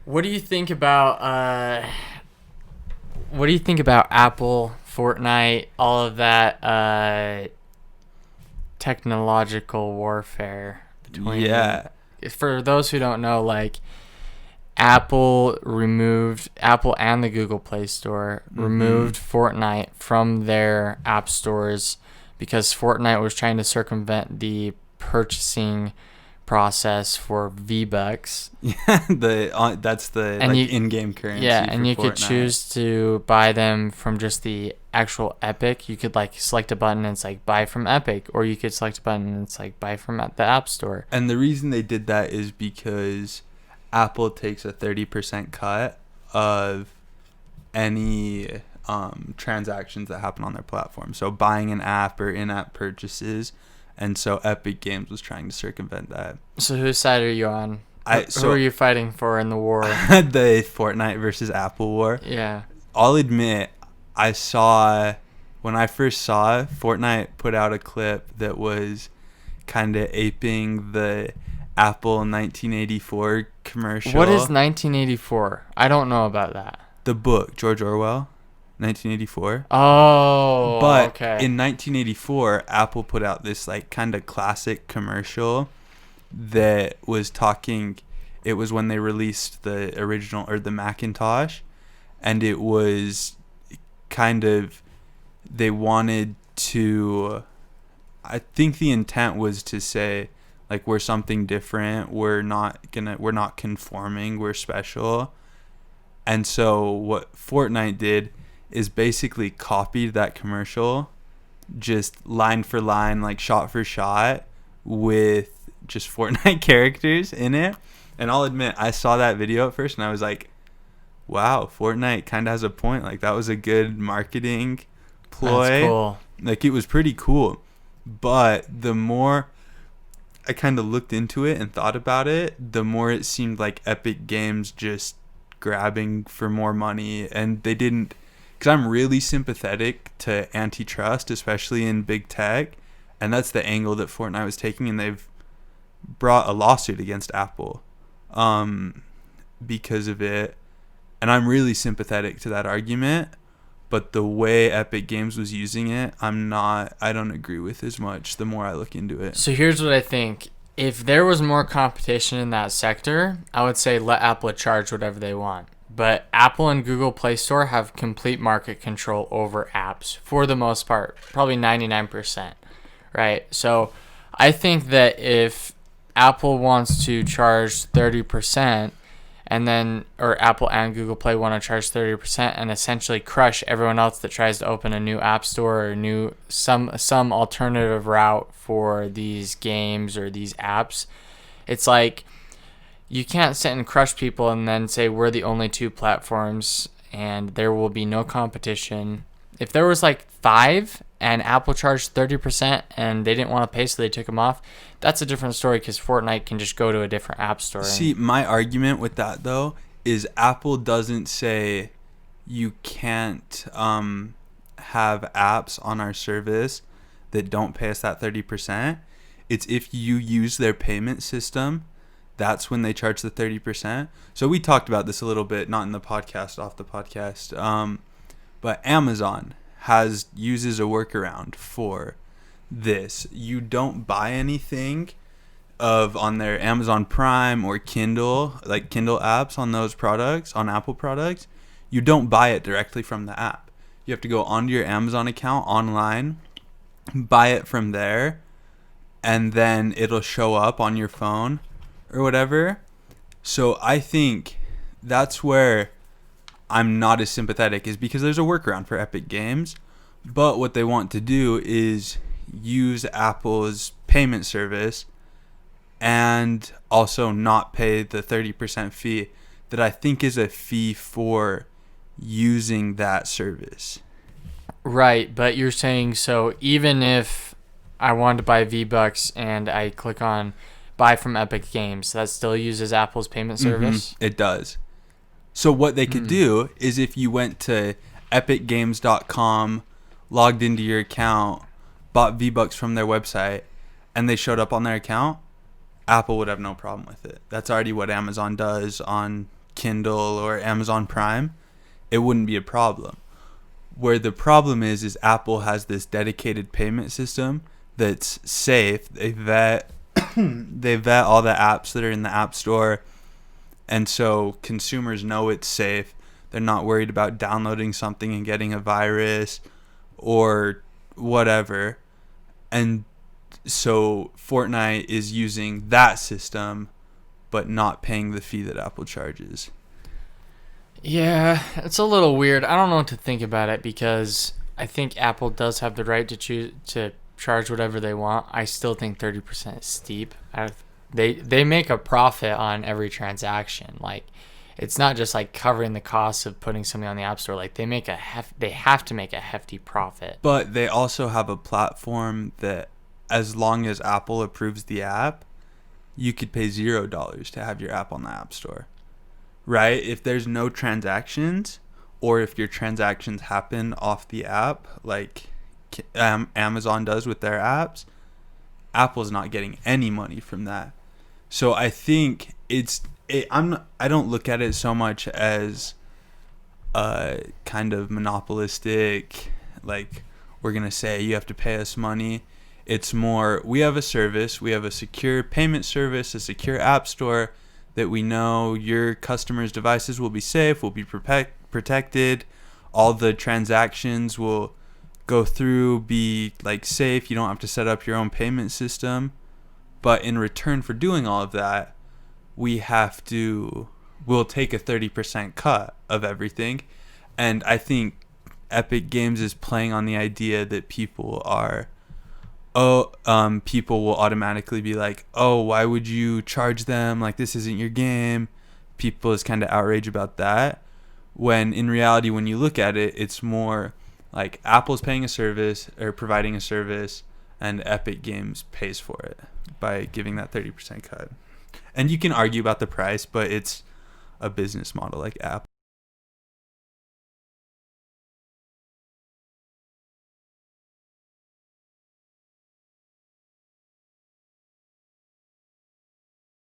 What do you think about Apple, Fortnite, all of that technological warfare between? Yeah. For those who don't know, like Apple and the Google Play Store Mm-hmm. removed Fortnite from their app stores because Fortnite was trying to circumvent the purchasing process for V-Bucks. Yeah. That's the And like you in-game Yeah, currency for and you could Fortnite. choose to buy them from just the actual Epic. You could like select a button and it's like buy from Epic, or you could select a button and it's like buy from at the App Store. And the reason they did that is because Apple takes a 30% cut of any transactions that happen on their platform. So buying an app or in-app purchases, and so Epic Games was trying to circumvent that. So whose side are you on? I Who are so you fighting for in the war? the Fortnite versus Apple war. Yeah. I'll admit, I saw when I first saw Fortnite put out a clip that was kind of aping the Apple 1984 What is commercial. 1984? I don't know about that. The book, George Orwell, 1984. Oh, But okay. in 1984, Apple put out this like kind of classic commercial that was talking. It was when they released the original or the Macintosh, and it was kind of they wanted to. I think the intent was to say like we're something different. We're not conforming. We're special. And so what Fortnite did is basically copied that commercial, just line for line, like shot for shot, with just Fortnite characters in it. And I'll admit, I saw that video at first and I was like, wow, Fortnite kind of has a point. Like, that was a good marketing That's ploy. cool. Like, it was pretty cool. But the more I kind of looked into it and thought about it, the more it seemed like Epic Games just grabbing for more money. And they didn't, because I'm really sympathetic to antitrust, especially in big tech. And that's the angle that Fortnite was taking. And they've brought a lawsuit against Apple because of it. And I'm really sympathetic to that argument. But the way Epic Games was using it, I don't agree with as much the more I look into it. So here's what I think. If there was more competition in that sector, I would say let Apple charge whatever they want. But Apple and Google Play Store have complete market control over apps for the most part, probably 99%, right? So I think that if Apple wants to charge 30%, and then or Apple and Google Play want to charge 30% and essentially crush everyone else that tries to open a new app store or some alternative route for these games or these apps. It's like you can't sit and crush people and then say we're the only two platforms and there will be no competition. If there was like 5 and Apple charged 30% and they didn't want to pay so they took them off, that's a different story because Fortnite can just go to a different app store. See, my argument with that though is Apple doesn't say you can't have apps on our service that don't pay us that 30%. It's if you use their payment system, that's when they charge the 30%. So we talked about this a little bit, not in the podcast, off the podcast. But Amazon uses a workaround for this. You don't buy anything of on their Amazon Prime or Kindle, like Kindle apps on those products, on Apple products. You don't buy it directly from the app. You have to go onto your Amazon account online, buy it from there, and then it'll show up on your phone or whatever. So I think that's where I'm not as sympathetic, is because there's a workaround for Epic Games, but what they want to do is use Apple's payment service and also not pay the 30% fee that I think is a fee for using that service. Right, but you're saying so even if I wanted to buy V-Bucks and I click on buy from Epic Games, that still uses Apple's payment service? It does. So what they could Hmm. do is if you went to epicgames.com, logged into your account, bought V-Bucks from their website, and they showed up on their account, Apple would have no problem with it. That's already what Amazon does on Kindle or Amazon Prime, it wouldn't be a problem. Where the problem is Apple has this dedicated payment system that's safe. They vet they vet all the apps that are in the App Store, and so consumers know it's safe. They're not worried about downloading something and getting a virus or whatever. And so Fortnite is using that system but not paying the fee that Apple charges. Yeah, it's a little weird. I don't know what to think about it because I think Apple does have the right to choose to charge whatever they want. I still think 30% is steep. They make a profit on every transaction. Like, it's not just like covering the cost of putting something on the App Store. Like, they have to make a hefty profit. But they also have a platform that, as long as Apple approves the app, you could pay $0 to have your app on the App Store. Right? If there's no transactions, or if your transactions happen off the app, like Amazon does with their apps, Apple's not getting any money from that. So I think I don't look at it so much as a kind of monopolistic, like, we're going to say you have to pay us money. It's more, we have a service, we have a secure payment service, a secure app store that we know your customers' devices will be safe, will be protected. All the transactions will go through, be like safe. You don't have to set up your own payment system. But in return for doing all of that, we'll take a 30% cut of everything. And I think Epic Games is playing on the idea that people will automatically be like, oh, why would you charge them? Like, this isn't your game. People is kind of outraged about that. When in reality, when you look at it, it's more like Apple's paying a service or providing a service, and Epic Games pays for it by giving that 30% cut. And you can argue about the price, but it's a business model like Apple.